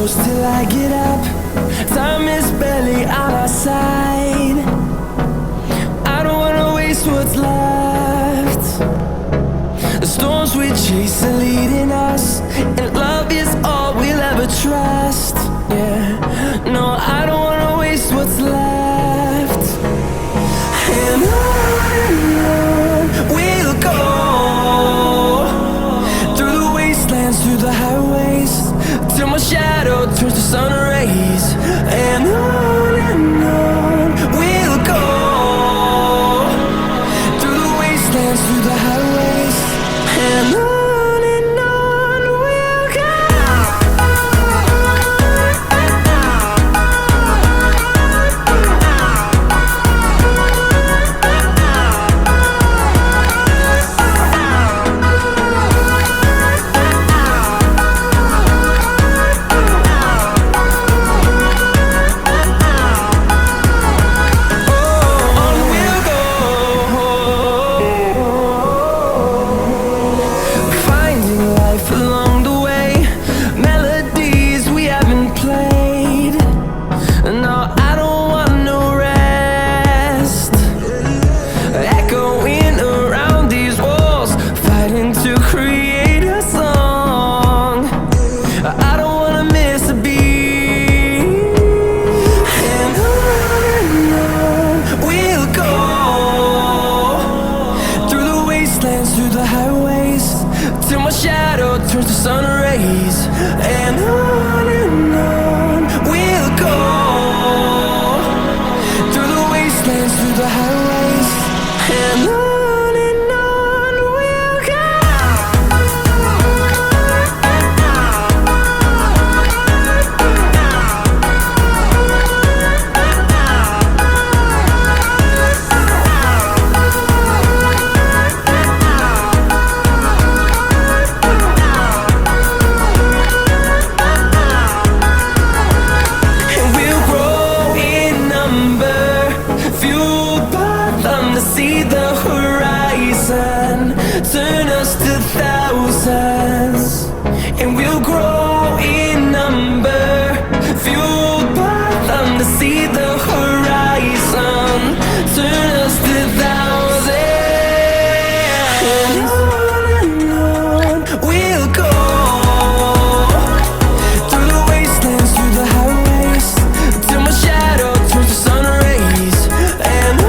close till I get up. Time is barely on our side. I don't wanna waste what's left. The storms we chase are leading us, and love is all we'll ever trust. Yeah, no, I don't wanna waste what's left. And on we'll go, through the wastelands, through the highways, till my shadow turns to sun rays. And on we'll go, through the wastelands, through the highways, and on we'll go. Turns to sun rays, and on we'll go, through the wastelands, through the highways, and on we'll go. See the horizon, turn us to thousands, and we'll grow in number, fueled by them to see the horizon, turn us to thousands, and on we'll go, through the wastelands, through the highways, till my shadow turns to sun rays, and on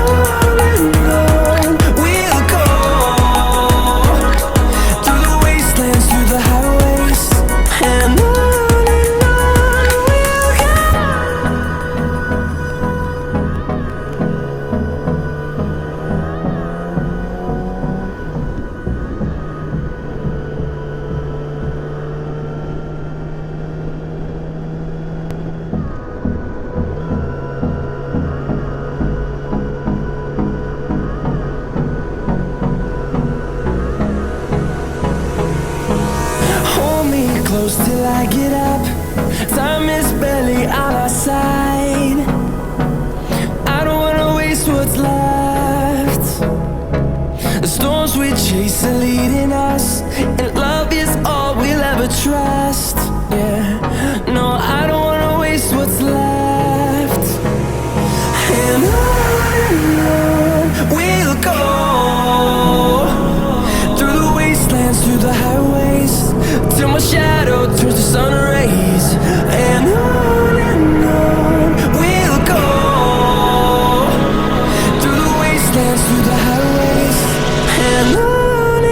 close till I get up. Time is barely on our side. I don't wanna waste what's left. The storms we chase are leading us, and love is all we'll ever trust. Yeah, no, I don't wanna waste what's left. And on we'll go, through the wastelands, through the highways, till my shadow turns to sun rays, and on we'll go, through the wastelands, through the highways, and on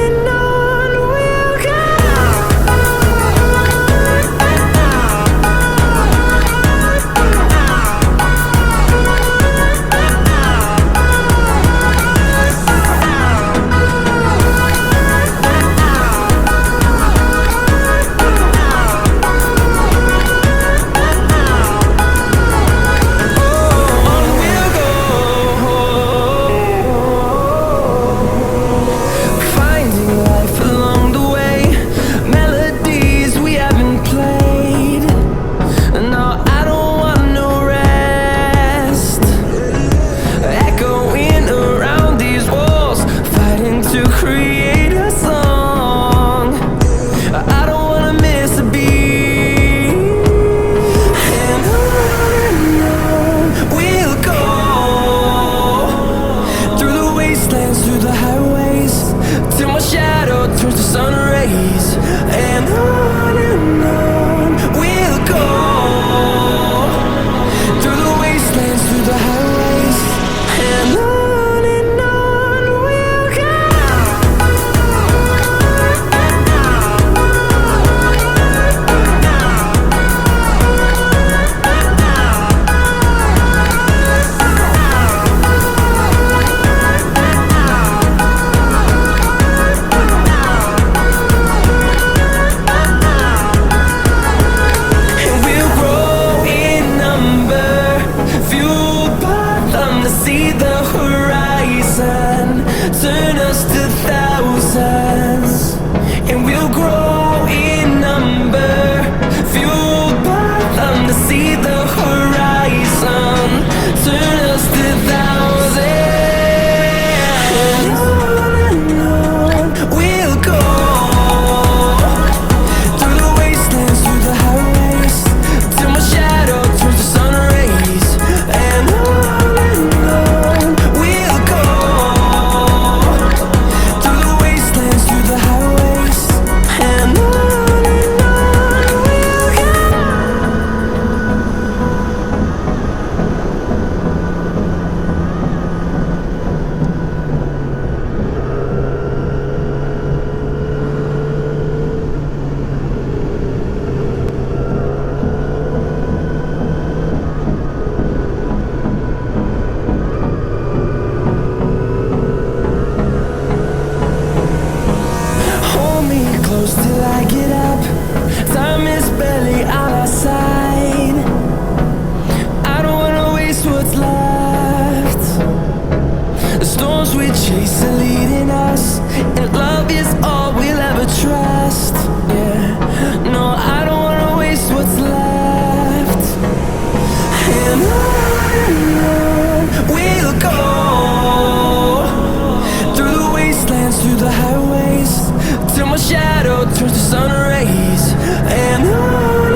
shadow turns to sun rays. And on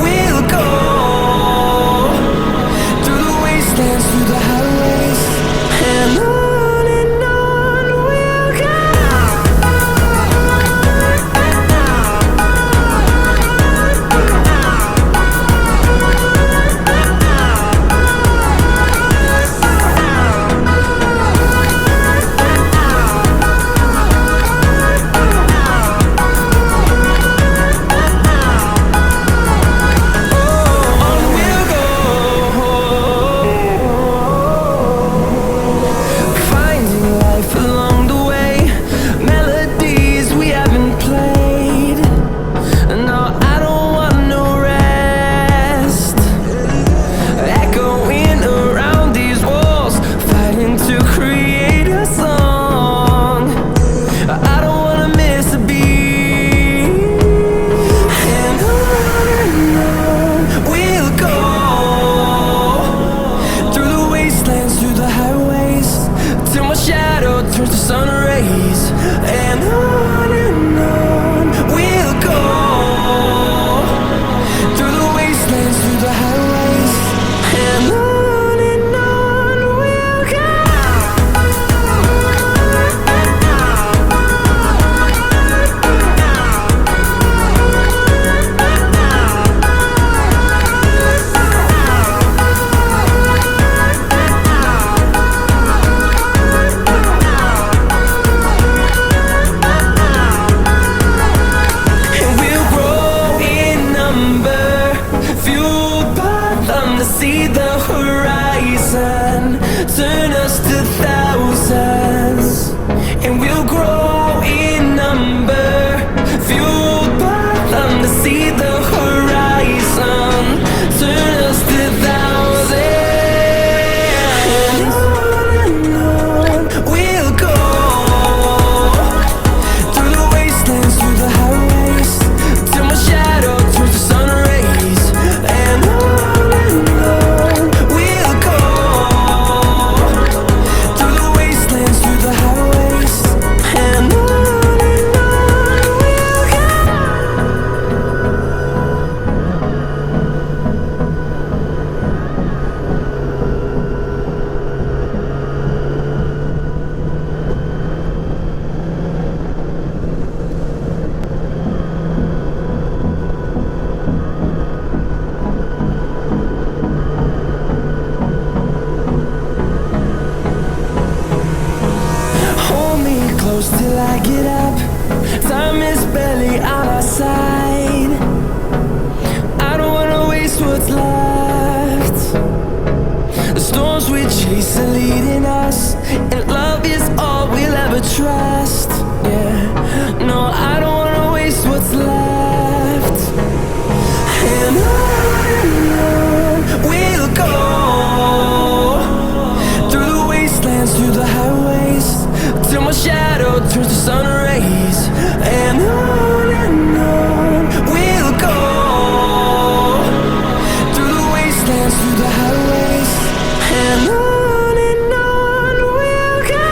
we'll go, through the wastelands, through the highways. And on we'll go. Turns to sun rays. And on we'll go, through the wastelands, through the highways. And on we'll go. See the horizon, turn us to thousands, and we'll grow in number, fueled by them to see the horizon, turn us to thousands. And on we'll go, through the wastelands, through the highways, till my shadow turns to sun rays. And close till I get up. Time is barely on our side. I don't wanna waste what's left. The storms we chase are leading us, and love is all we'll ever trust. Yeah, no, I don't wanna waste what's left. And on we'll go, through the wastelands, through the highways, till my shadow turns to sun rays. And on we'll go, through the wastelands, through the highways. And on we'll go.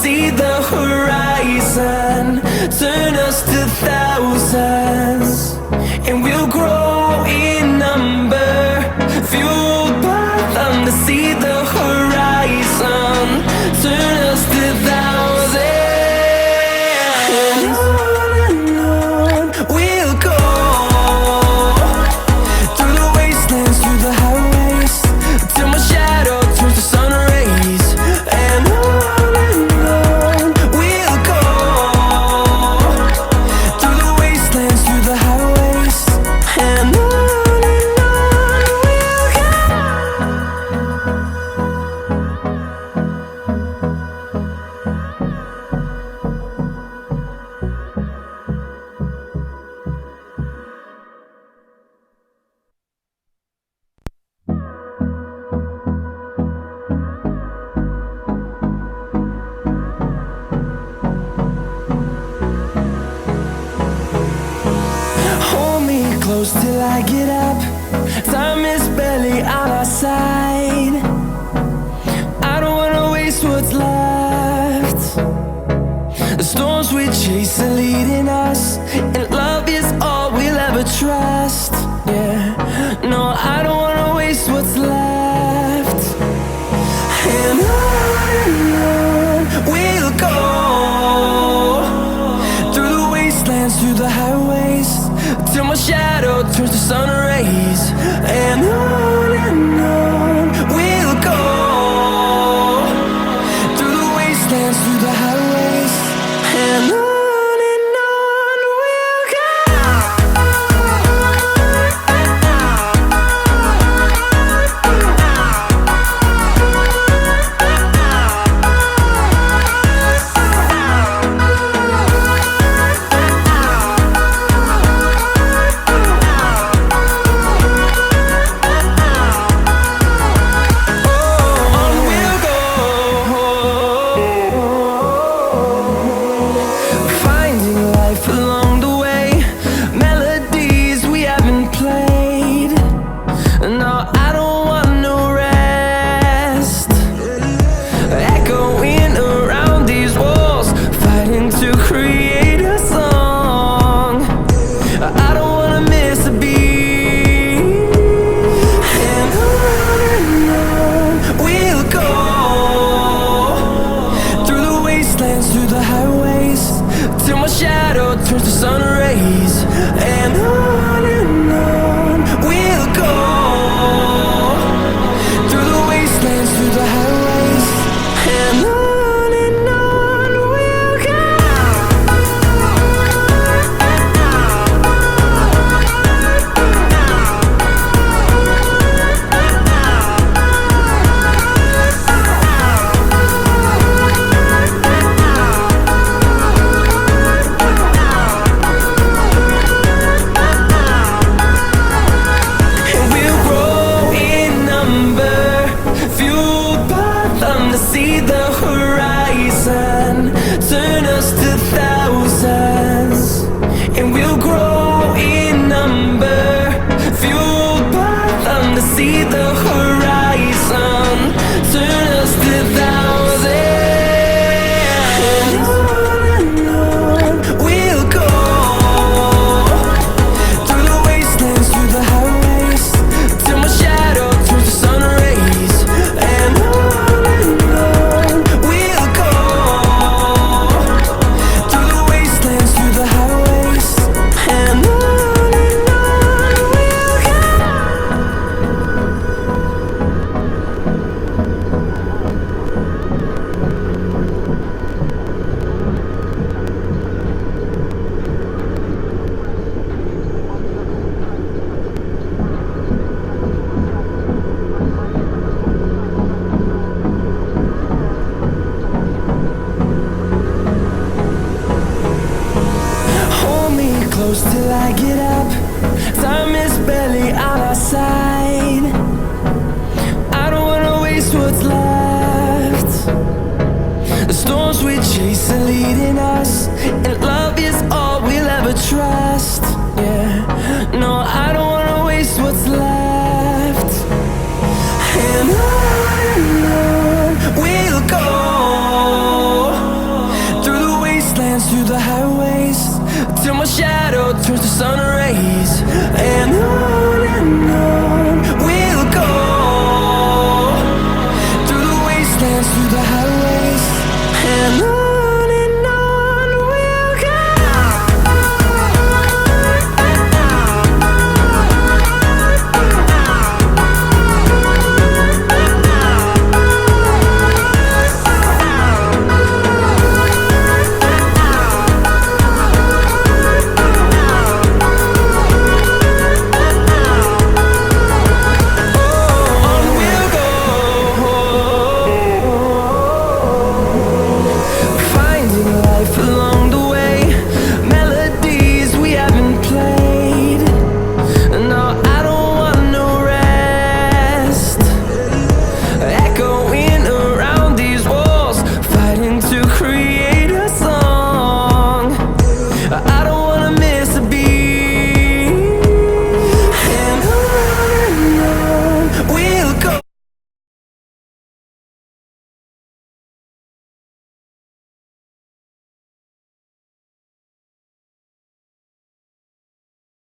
see the horizon, turn us to thousands, and we'll grow in number, fueled by them to see the horizon, turn us to thousands, and on we'll go, through the wastelands, through the highways, till my shadow turns to sun rays, and on we'll go, through the wastelands, through the highways, and on we'll go. Hold me close till I get up. Time is barely on our side. I don't wanna waste what's left. The storms we chase are leading us, and love is all we'll ever trust. Yeah, no, I don't wanna waste what's left. And on we'll go, through the wastelands, through the highways, till my shadow turns to sun rays, and on we'll go, through the wastelands, through the highways, and on we'll go. Finding life along the way, melodies we haven't played. No, I don't want no rest. Echoing around these walls, fighting to create a song. I don't wanna miss a beat. And on we'll go, through the wastelands, through the highways, till my shadow turns to sun rays, and on we'll go, through the wastelands, through the highways, and on we'll go. And we'll grow in number, fueled by them to see the horizon, turn us to thousands, and we'll grow in number, fueled by them to see the horizon, turn us to thousands, and on we'll go, through the wastelands, through the highways, till my shadow turns to sun rays, and on we'll go, through the wastelands, through the highways, and on we'll go. Hold me close till I get up. Time is barely on our side. I don't wanna waste what's left. The storms we chase are leading us, and love is all we'll ever trust. Yeah, no, I don't wanna waste what's left. And on we'll go, turns to sun